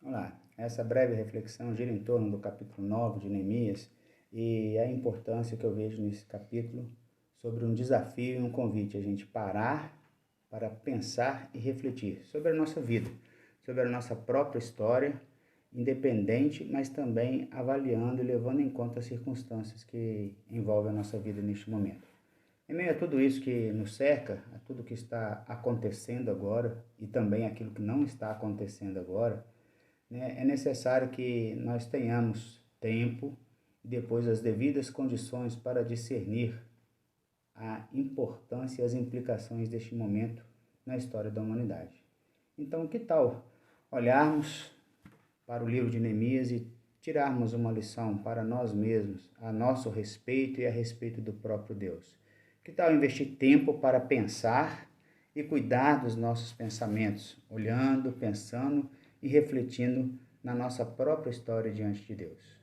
Vamos lá, essa breve reflexão gira em torno do capítulo 9 de Neemias e a importância que eu vejo nesse capítulo sobre um desafio e um convite, a gente parar para pensar e refletir sobre a nossa vida, sobre a nossa própria história, independente, mas também avaliando e levando em conta as circunstâncias que envolvem a nossa vida neste momento. Em meio a tudo isso que nos cerca, a tudo que está acontecendo agora e também aquilo que não está acontecendo agora, né, é necessário que nós tenhamos tempo e depois as devidas condições para discernir a importância e as implicações deste momento na história da humanidade. Então, que tal olharmos para o livro de Neemias e tirarmos uma lição para nós mesmos, a nosso respeito e a respeito do próprio Deus? Que tal investir tempo para pensar e cuidar dos nossos pensamentos, olhando, pensando e refletindo na nossa própria história diante de Deus?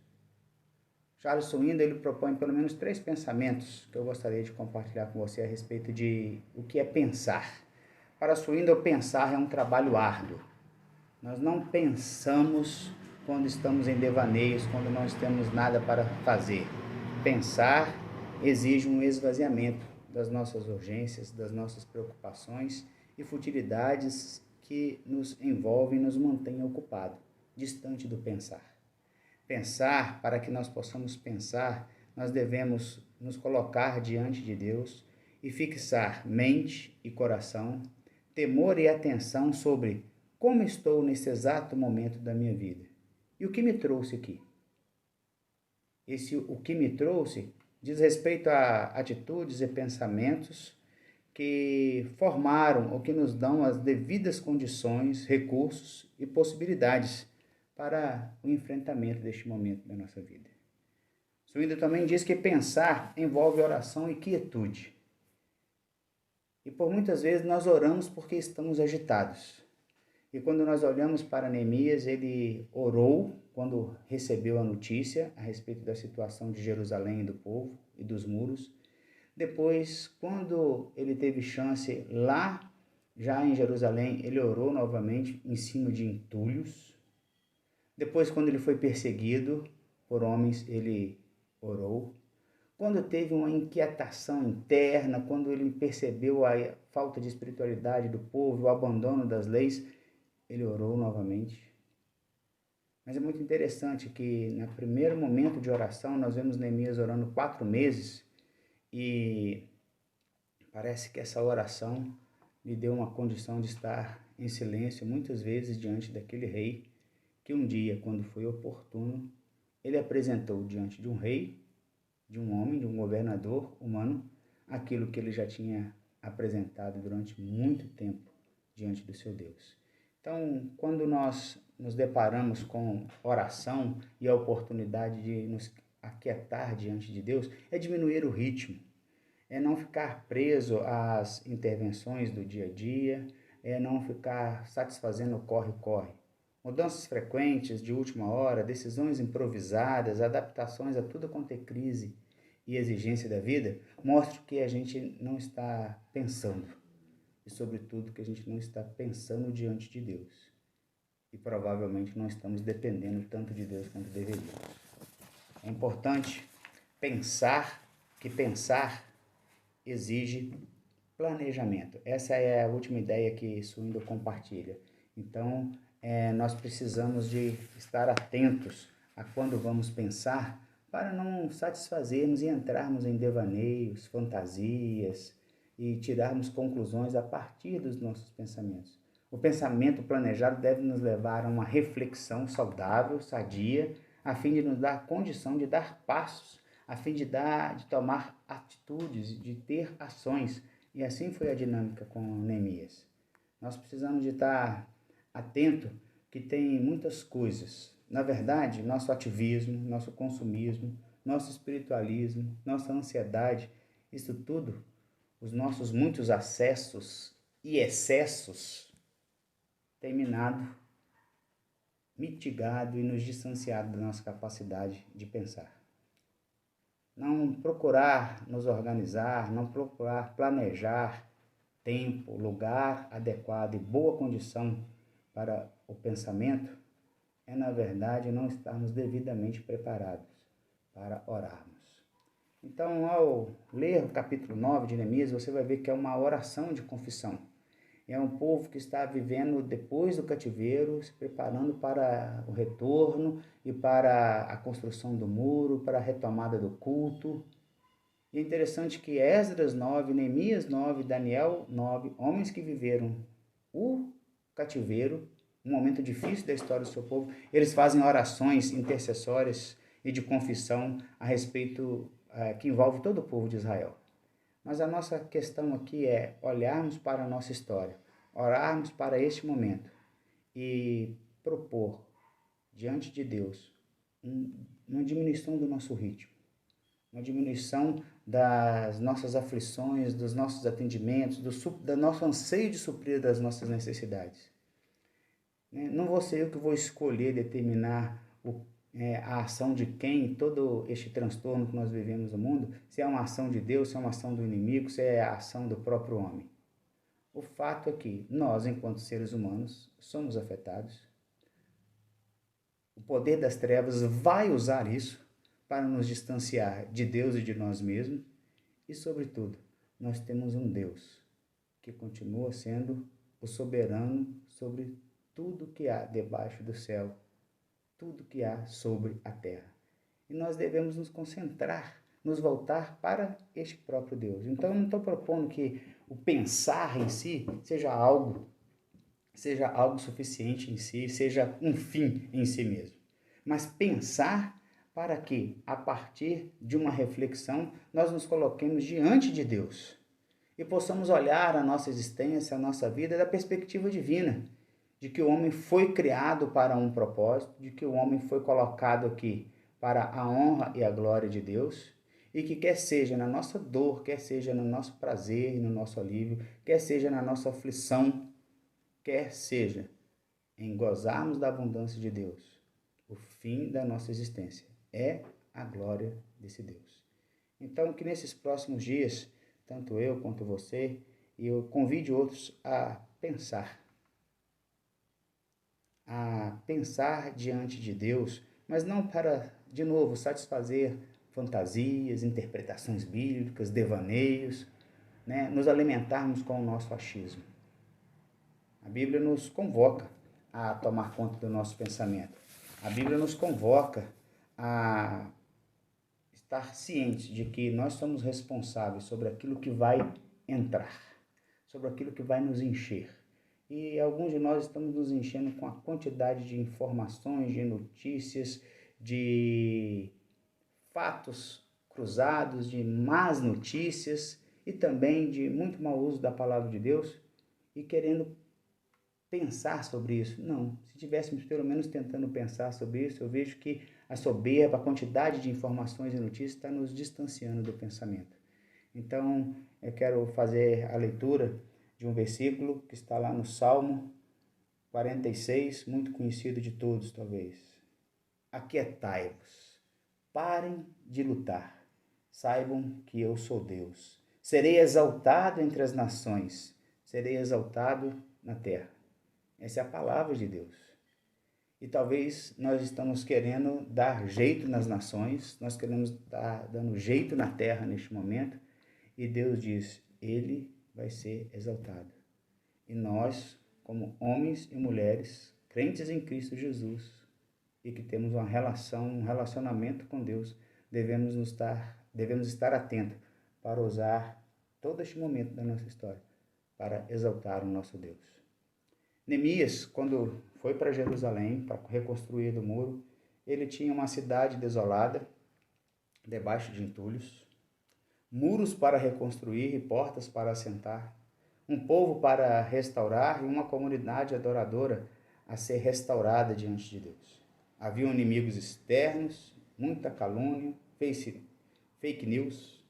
Charles Swindoll, ele propõe pelo menos 3 pensamentos que eu gostaria de compartilhar com você a respeito de o que é pensar. Para Swindoll, pensar é um trabalho árduo. Nós não pensamos quando estamos em devaneios, quando não temos nada para fazer. Pensar exige um esvaziamento das nossas urgências, das nossas preocupações e futilidades que nos envolvem e nos mantêm ocupados, distante do pensar. Pensar, para que nós possamos pensar, nós devemos nos colocar diante de Deus e fixar mente e coração, temor e atenção sobre como estou nesse exato momento da minha vida e o que me trouxe aqui. O que me trouxe diz respeito a atitudes e pensamentos que formaram ou que nos dão as devidas condições, recursos e possibilidades para o enfrentamento deste momento da nossa vida. Swindoll também diz que pensar envolve oração e quietude. E por muitas vezes nós oramos porque estamos agitados. E quando nós olhamos para Neemias, ele orou quando recebeu a notícia a respeito da situação de Jerusalém e do povo e dos muros. Depois, quando ele teve chance lá, já em Jerusalém, ele orou novamente em cima de entulhos. Depois, quando ele foi perseguido por homens, ele orou. Quando teve uma inquietação interna, quando ele percebeu a falta de espiritualidade do povo, o abandono das leis, ele orou novamente. Mas é muito interessante que no primeiro momento de oração, nós vemos Neemias orando 4 meses e parece que essa oração lhe deu uma condição de estar em silêncio muitas vezes diante daquele rei que um dia, quando foi oportuno, ele apresentou diante de um rei, de um homem, de um governador humano, aquilo que ele já tinha apresentado durante muito tempo diante do seu Deus. Então, quando nós nos deparamos com oração e a oportunidade de nos aquietar diante de Deus, é diminuir o ritmo, é não ficar preso às intervenções do dia a dia, é não ficar satisfazendo o corre-corre. Mudanças frequentes de última hora, decisões improvisadas, adaptações a tudo quanto é crise e exigência da vida, mostram que a gente não está pensando. E, sobretudo, que a gente não está pensando diante de Deus. E provavelmente não estamos dependendo tanto de Deus quanto deveríamos. É importante pensar exige planejamento. Essa é a última ideia que Swindoll compartilha. Então, nós precisamos de estar atentos a quando vamos pensar para não satisfazermos e entrarmos em devaneios, fantasias e tirarmos conclusões a partir dos nossos pensamentos. O pensamento planejado deve nos levar a uma reflexão saudável, sadia, a fim de nos dar condição de dar passos, a fim de tomar atitudes, de ter ações. E assim foi a dinâmica com Neemias. Nós precisamos de estar atento que tem muitas coisas. Na verdade, nosso ativismo, nosso consumismo, nosso espiritualismo, nossa ansiedade, isso tudo, os nossos muitos acessos e excessos, tem minado, mitigado e nos distanciado da nossa capacidade de pensar. Não procurar nos organizar, não procurar planejar tempo, lugar adequado e boa condição para o pensamento, é, na verdade, não estarmos devidamente preparados para orarmos. Então, ao ler o capítulo 9 de Neemias, você vai ver que é uma oração de confissão. É um povo que está vivendo depois do cativeiro, se preparando para o retorno e para a construção do muro, para a retomada do culto. E é interessante que Esdras 9, Neemias 9, Daniel 9, homens que viveram o cativeiro, um momento difícil da história do seu povo, eles fazem orações intercessórias e de confissão a respeito que envolve todo o povo de Israel. Mas a nossa questão aqui é olharmos para a nossa história, orarmos para este momento e propor diante de Deus uma diminuição do nosso ritmo, uma diminuição das nossas aflições, dos nossos atendimentos, do nosso anseio de suprir das nossas necessidades. Não vou ser eu que vou escolher determinar a ação de quem em todo este transtorno que nós vivemos no mundo, se é uma ação de Deus, se é uma ação do inimigo, se é a ação do próprio homem. O fato é que nós, enquanto seres humanos, somos afetados. O poder das trevas vai usar isso para nos distanciar de Deus e de nós mesmos. E, sobretudo, nós temos um Deus que continua sendo o soberano sobre tudo que há debaixo do céu, tudo que há sobre a terra. E nós devemos nos concentrar, nos voltar para este próprio Deus. Então, eu não estou propondo que o pensar em si seja algo suficiente em si, seja um fim em si mesmo. Mas pensar para que, a partir de uma reflexão, nós nos coloquemos diante de Deus e possamos olhar a nossa existência, a nossa vida da perspectiva divina, de que o homem foi criado para um propósito, de que o homem foi colocado aqui para a honra e a glória de Deus, e que quer seja na nossa dor, quer seja no nosso prazer e no nosso alívio, quer seja na nossa aflição, quer seja em gozarmos da abundância de Deus, o fim da nossa existência é a glória desse Deus. Então, que nesses próximos dias, tanto eu quanto você, e eu convide outros a pensar diante de Deus, mas não para, de novo, satisfazer fantasias, interpretações bíblicas, devaneios, nos alimentarmos com o nosso achismo. A Bíblia nos convoca a tomar conta do nosso pensamento. A Bíblia nos convoca a estar cientes de que nós somos responsáveis sobre aquilo que vai entrar, sobre aquilo que vai nos encher. E alguns de nós estamos nos enchendo com a quantidade de informações, de notícias, de fatos cruzados, de más notícias e também de muito mau uso da palavra de Deus e querendo pensar sobre isso. Não, se tivéssemos pelo menos tentando pensar sobre isso, eu vejo que a soberba, a quantidade de informações e notícias está nos distanciando do pensamento. Então, eu quero fazer a leitura de um versículo que está lá no Salmo 46, muito conhecido de todos, talvez. Aquietai-vos, parem de lutar, saibam que eu sou Deus. Serei exaltado entre as nações, serei exaltado na terra. Essa é a palavra de Deus. E talvez nós estamos querendo dar jeito nas nações, nós queremos estar dando jeito na terra neste momento, e Deus diz, Ele vai ser exaltado. E nós, como homens e mulheres, crentes em Cristo Jesus, e que temos um relacionamento com Deus, devemos estar atentos para usar todo este momento da nossa história, para exaltar o nosso Deus. Neemias, quando foi para Jerusalém, para reconstruir o muro, ele tinha uma cidade desolada, debaixo de entulhos, muros para reconstruir e portas para assentar, um povo para restaurar e uma comunidade adoradora a ser restaurada diante de Deus. Havia inimigos externos, muita calúnia, fake news,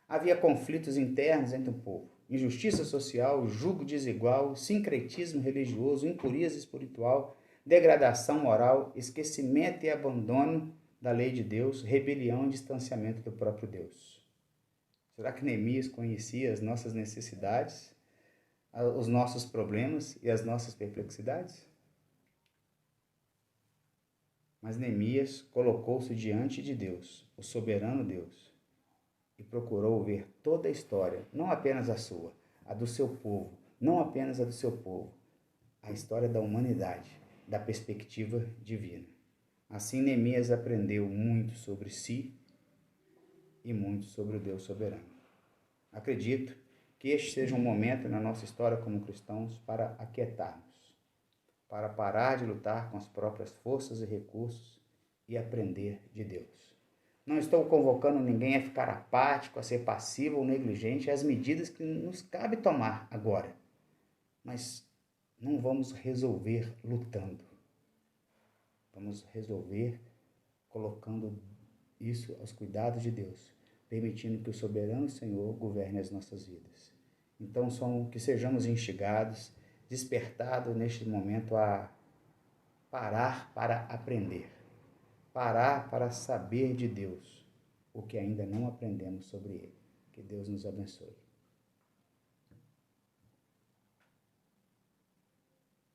havia conflitos internos entre o povo, injustiça social, jugo desigual, sincretismo religioso, impureza espiritual, degradação moral, esquecimento e abandono da lei de Deus, rebelião e distanciamento do próprio Deus. Será que Neemias conhecia as nossas necessidades, os nossos problemas e as nossas perplexidades? Mas Neemias colocou-se diante de Deus, o soberano Deus, e procurou ver toda a história, não apenas a sua, a do seu povo, não apenas a do seu povo, a história da humanidade, da perspectiva divina. Assim, Neemias aprendeu muito sobre si e muito sobre o Deus soberano. Acredito que este seja um momento na nossa história como cristãos para aquietarmos, para parar de lutar com as próprias forças e recursos e aprender de Deus. Não estou convocando ninguém a ficar apático, a ser passivo ou negligente às medidas que nos cabe tomar agora. Mas não vamos resolver lutando. Vamos resolver colocando isso aos cuidados de Deus, permitindo que o soberano Senhor governe as nossas vidas. Então, que sejamos instigados, despertados neste momento a parar para aprender, parar para saber de Deus o que ainda não aprendemos sobre Ele. Que Deus nos abençoe.